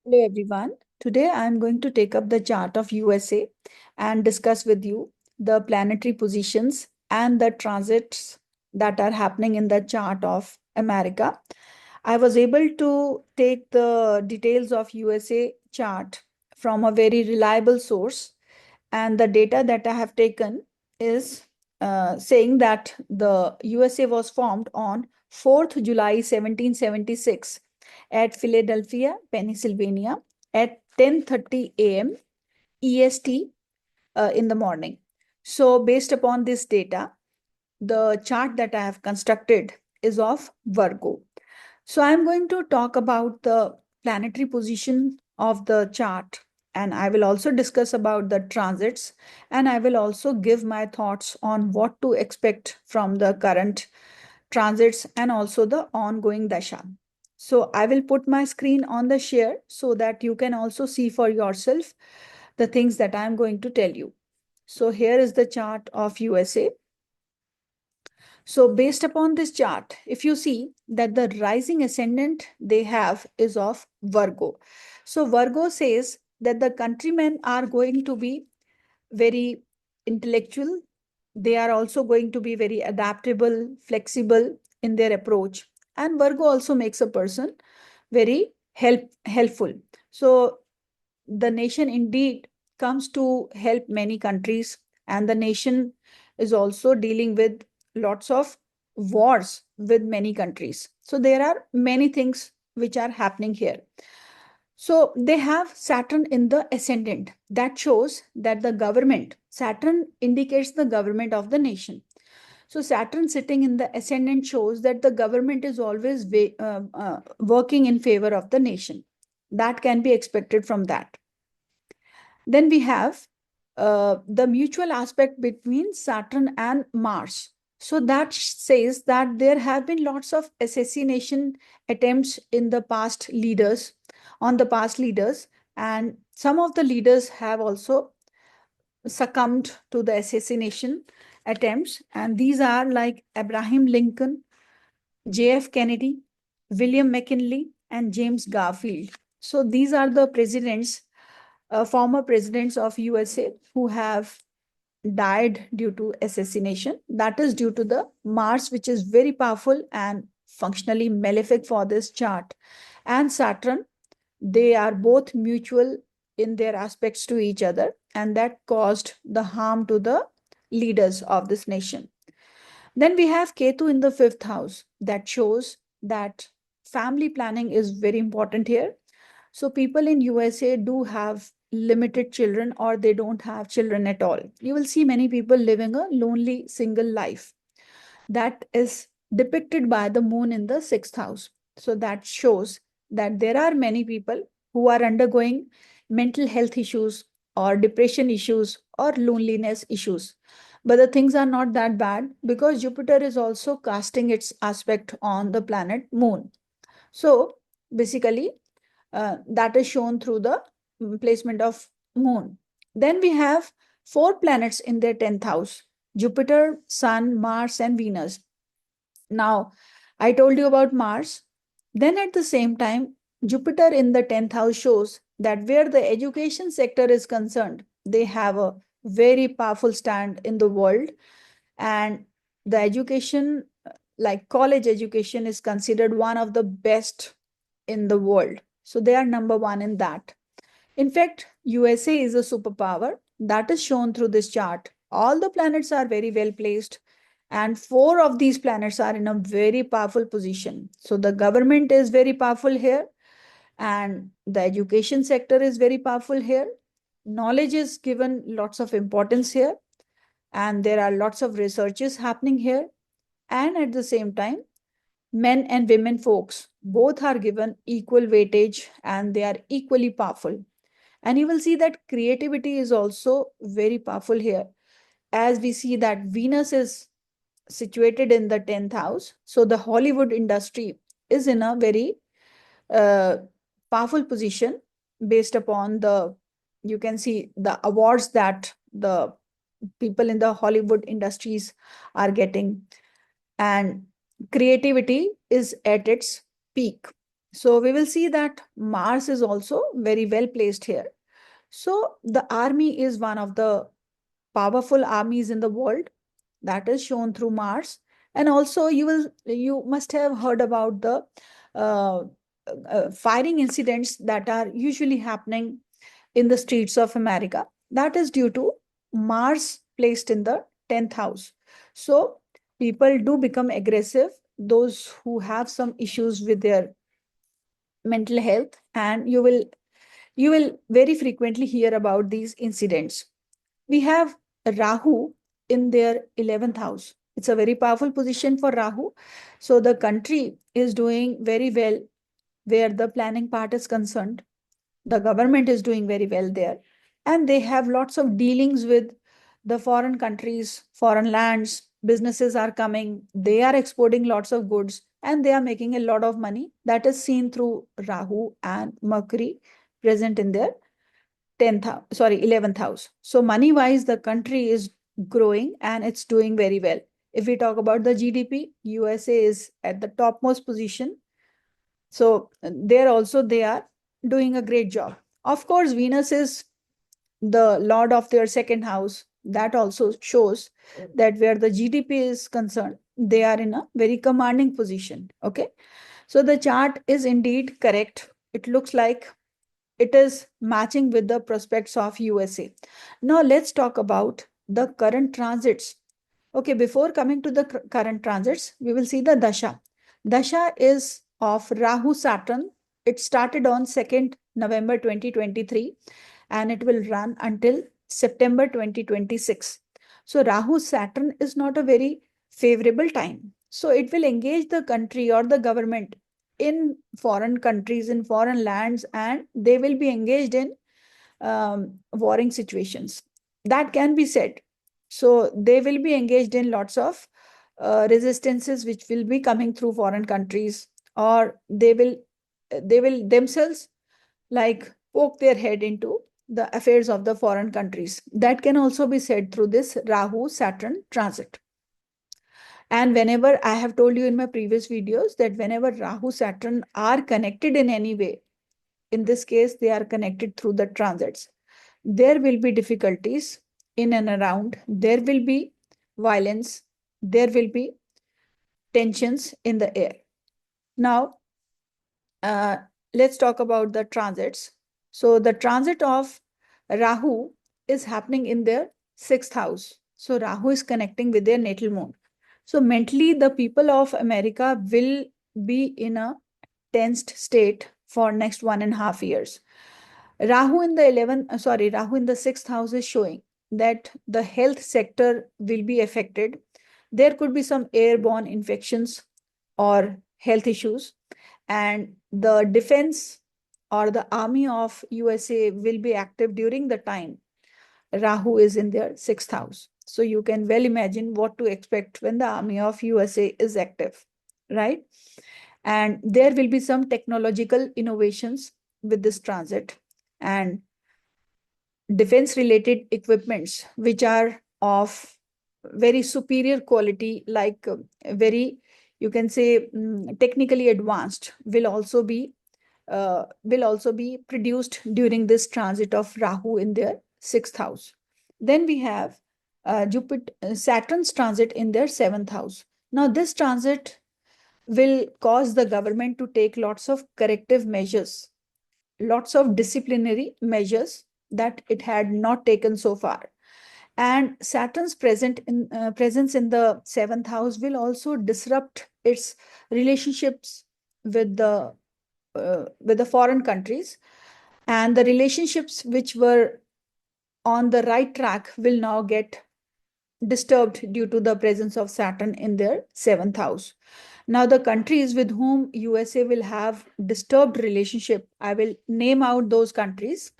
Hello everyone. Today I am going to take up the chart of USA and discuss with you the planetary positions and the transits that are happening in the chart of America. I was able to take the details of USA chart from a very reliable source, and the data that I have taken is saying that the USA was formed on 4th July 1776 at Philadelphia, Pennsylvania at 10:30 a.m. EST in the morning. So based upon this data, the chart that I have constructed is of Virgo. So I'm going to talk about the planetary position of the chart, and I will also discuss about the transits, and I will also give my thoughts on what to expect from the current transits and also the ongoing dasha. So I will put my screen on the share so that you can also see for yourself the things that I'm going to tell you. So here is the chart of USA. So based upon this chart, if you see that the rising ascendant they have is of Virgo. So Virgo says that the countrymen are going to be very intellectual. They are also going to be very adaptable, flexible in their approach. And Virgo also makes a person very helpful. So the nation indeed comes to help many countries, and the nation is also dealing with lots of wars with many countries. So there are many things which are happening here. So they have Saturn in the ascendant. That shows that the government, Saturn indicates the government of the nation. So Saturn sitting in the ascendant shows that the government is always working in favor of the nation. That can be expected from that. Then we have the mutual aspect between Saturn and Mars. So that says that there have been lots of assassination attempts in the past leaders, on the past leaders, and some of the leaders have also succumbed to the assassination attempts. And these are like Abraham Lincoln, JF Kennedy, William McKinley, and James Garfield. So these are the presidents, former presidents of USA who have died due to assassination. That is due to the Mars, which is very powerful and functionally malefic for this chart, and Saturn. They are both mutual in their aspects to each other, and that caused the harm to the leaders of this nation. Then we have Ketu in the fifth house. That shows that family planning is very important here. So people in USA do have limited children or they don't have children at all. You will see many people living a lonely single life. That is depicted by the moon in the sixth house. So that shows that there are many people who are undergoing mental health issues or depression issues or loneliness issues. But the things are not that bad because Jupiter is also casting its aspect on the planet moon. So basically, that is shown through the placement of moon. Then we have four planets in their 10th house: Jupiter, Sun, Mars, and Venus. Now, I told you about Mars. Then at the same time, Jupiter in the 10th house shows that where the education sector is concerned, they have a very powerful stand in the world. And the education, like college education, is considered one of the best in the world. So they are number one in that. In fact, USA is a superpower that is shown through this chart. All the planets are very well placed, and four of these planets are in a very powerful position. So the government is very powerful here, and the education sector is very powerful here. Knowledge is given lots of importance here, and there are lots of researches happening here. And at the same time, men and women folks both are given equal weightage and they are equally powerful. And you will see that creativity is also very powerful here, as we see that Venus is situated in the 10th house. So the Hollywood industry is in a very uh, powerful position based upon the, you can see the awards that the people in the Hollywood industries are getting. And creativity is at its peak. So we will see that Mars is also very well placed here. So the army is one of the powerful armies in the world that is shown through Mars. And also you must have heard about the uh, firing incidents that are usually happening in the streets of America. That is due to Mars placed in the 10th house. So people do become aggressive, those who have some issues with their mental health, and you will very frequently hear about these incidents. We have Rahu in their 11th house. It's a very powerful position for Rahu. So the country is doing very well where the planning part is concerned. The government is doing very well there. And they have lots of dealings with the foreign countries, foreign lands. Businesses are coming, they are exporting lots of goods, and they are making a lot of money. That is seen through Rahu and Mercury present in their 10th house, sorry, 11th house. So money wise, the country is growing and it's doing very well. If we talk about the GDP, USA is at the topmost position. So there also they are doing a great job. Of course, Venus is the lord of their second house. That also shows that where the GDP is concerned, they are in a very commanding position. Okay. So the chart is indeed correct. It looks like it is matching with the prospects of USA. Now let's talk about the current transits. Okay, before coming to the current transits, we will see the dasha. Dasha is of Rahu Saturn. It started on 2nd November 2023 and it will run until September 2026. So Rahu Saturn is not a very favorable time. So it will engage the country or the government in foreign countries, in foreign lands, and they will be engaged in warring situations. That can be said. So they will be engaged in lots of resistances which will be coming through foreign countries, or they will themselves like poke their head into the affairs of the foreign countries. That can also be said through this Rahu Saturn transit. And whenever I have told you in my previous videos that whenever Rahu Saturn are connected in any way, in this case they are connected through the transits, there will be difficulties in and around, there will be violence, there will be tensions in the air. Now uh, let's talk about the transits. So the transit of Rahu is happening in their 6th house. So Rahu is connecting with their natal moon. So mentally, the people of America will be in a tensed state for next 1.5 years. Rahu in the 11th, Rahu in the 6th house is showing that the health sector will be affected. There could be some airborne infections or health issues, and the defense or the army of USA will be active during the time Rahu is in their 6th house. So you can well imagine what to expect when the army of USA is active, right? And there will be some technological innovations with this transit and defense related equipments which are of very superior quality, like very, you can say, technically advanced, will also be produced during this transit of Rahu in their 6th house. Then we have Saturn's transit in their 7th house. Now this transit will cause the government to take lots of corrective measures, lots of disciplinary measures that it had not taken so far. And Saturn's presence in the 7th house will also disrupt its relationships with the foreign countries, and the relationships which were on the right track will now get disturbed due to the presence of Saturn in their 7th house. Now, the countries with whom USA will have disturbed relationship, I will name out those countries.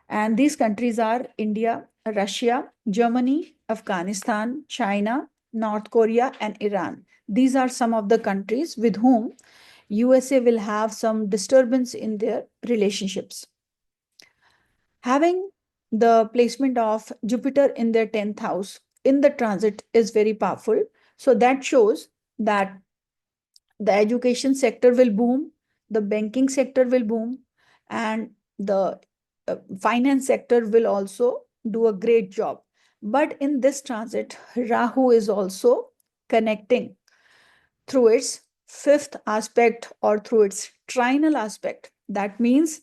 And these countries are India, Russia, Germany, Afghanistan, China, North Korea, and Iran. These are some of the countries with whom USA will have some disturbance in their relationships. Having the placement of Jupiter in their 10th house in the transit is very powerful. So that shows that the education sector will boom, the banking sector will boom, and the finance sector will also do a great job. But in this transit, Rahu is also connecting through its fifth aspect or through its trinal aspect. That means,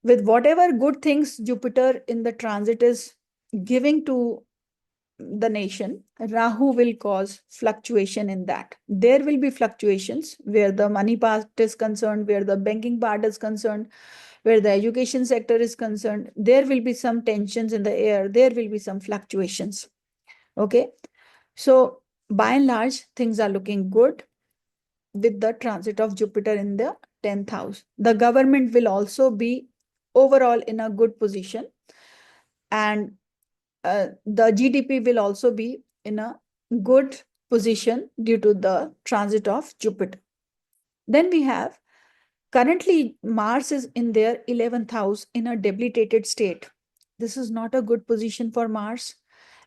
with whatever good things Jupiter in the transit is giving to the nation, Rahu will cause fluctuation in that. There will be fluctuations where the money part is concerned, where the banking part is concerned, where the education sector is concerned. There will be some tensions in the air, there will be some fluctuations. Okay. So, by and large, things are looking good with the transit of Jupiter in the 10th house. The government will also be overall in a good position, and the GDP will also be in a good position due to the transit of Jupiter. Then we have, currently Mars is in their 11th house in a debilitated state. This is not a good position for Mars,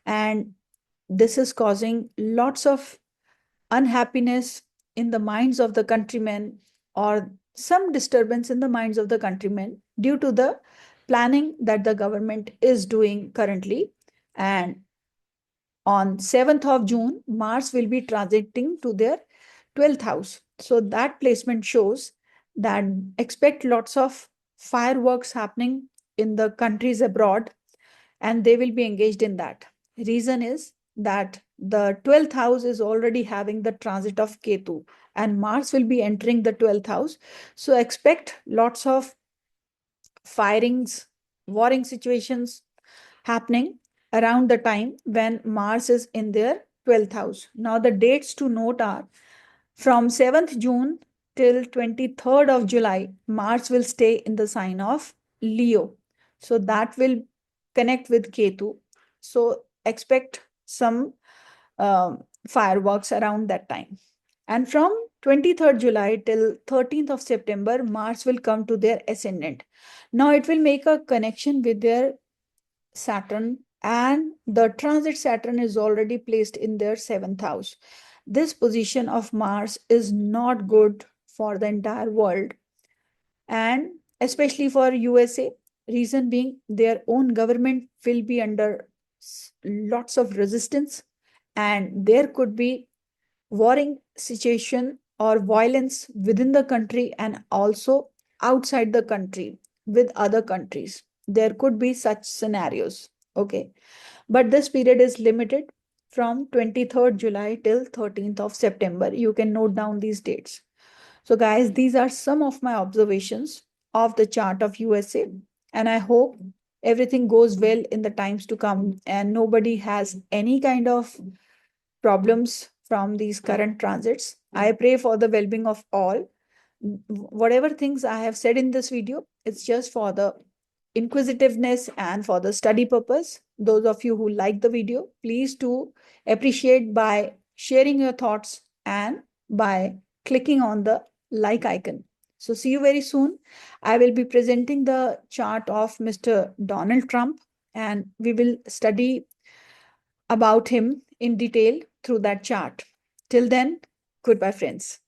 and this is causing lots of unhappiness in the minds of the countrymen, or some disturbance in the minds of the countrymen due to the planning that the government is doing currently. And on 7th of June, Mars will be transiting to their 12th house. So that placement shows that expect lots of fireworks happening in the countries abroad, and they will be engaged in that. Reason is that the 12th house is already having the transit of Ketu, and Mars will be entering the 12th house. So expect lots of firings, warring situations happening around the time when Mars is in their 12th house. Now, the dates to note are from 7th June till 23rd of July, Mars will stay in the sign of Leo. So that will connect with Ketu. So expect some fireworks around that time. And from 23rd July till 13th of September, Mars will come to their ascendant. Now it will make a connection with their Saturn, and the transit Saturn is already placed in their 7th house. This position of Mars is not good for the entire world, and especially for USA. Reason being, their own government will be under lots of resistance, and there could be warring situation or violence within the country and also outside the country with other countries. There could be such scenarios. Okay. But this period is limited from 23rd July till 13th of September. You can note down these dates. So, guys, these are some of my observations of the chart of USA. And I hope everything goes well in the times to come and nobody has any kind of problems from these current transits. I pray for the well-being of all. Whatever things I have said in this video, it's just for the inquisitiveness and for the study purpose. Those of you who like the video, please do appreciate by sharing your thoughts and by clicking on the like icon. So see you very soon. I will be presenting the chart of Mr. Donald Trump, and we will study about him in detail through that chart. Till then, goodbye, friends.